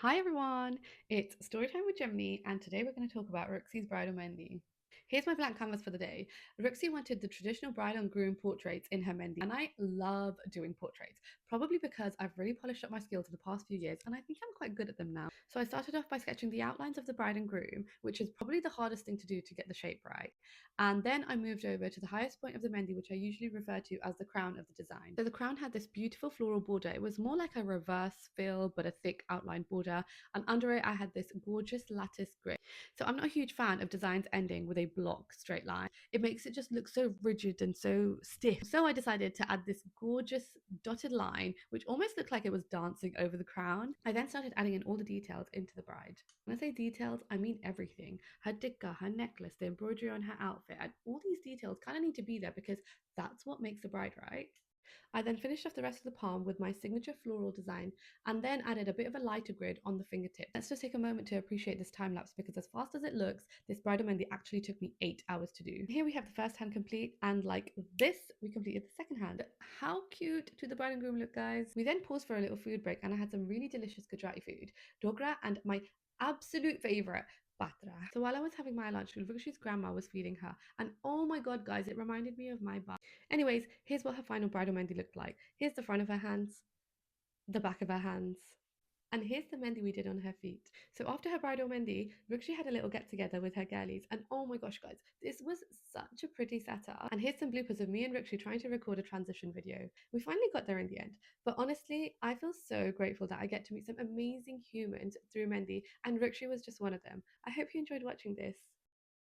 Hi everyone, it's Storytime with Gemini, and today we're going to talk about Roxy's bridal Mehndi. Here's my blank canvas for the day. Roxy wanted the traditional bride and groom portraits in her Mehndi, and I love doing portraits, probably because I've really polished up my skills in the past few years, and I think I'm quite good at them now. So I started off by sketching the outlines of the bride and groom, which is probably the hardest thing to do to get the shape right. And then I moved over to the highest point of the Mehndi, which I usually refer to as the crown of the design. So the crown had this beautiful floral border. It was more like a reverse fill, but a thick outline border. And under it, I had this gorgeous lattice grid. So I'm not a huge fan of designs ending with a block straight line. It makes it just look so rigid and so stiff. So I decided to add this gorgeous dotted line, which almost looked like it was dancing over the crown. I then started adding in all the details into the bride. When I say details, I mean everything. Her tikka, her necklace, the embroidery on her outfit, and all these details kind of need to be there because that's what makes the bride, right? I then finished off the rest of the palm with my signature floral design and then added a bit of a lighter grid on the fingertip. Let's just take a moment to appreciate this time lapse because as fast as it looks, this bridal mehndi actually took me 8 hours to do. Here we have the first hand complete, and like this, we completed the second hand. How cute do the bride and groom look, guys? We then paused for a little food break and I had some really delicious Gujarati food, dogra, and my absolute favorite, patra. So while I was having my lunch, Ulrik's grandma was feeding her, and oh my god, guys, it reminded me of my bar. Anyways, here's what her final bridal mehndi looked like. Here's the front of her hands, the back of her hands, and here's the mehndi we did on her feet. So after her bridal mehndi, Rukshi had a little get together with her girlies, and oh my gosh, guys, this was such a pretty setup. And here's some bloopers of me and Rukshi trying to record a transition video. We finally got there in the end, but honestly, I feel so grateful that I get to meet some amazing humans through mehndi, and Rukshi was just one of them. I hope you enjoyed watching this.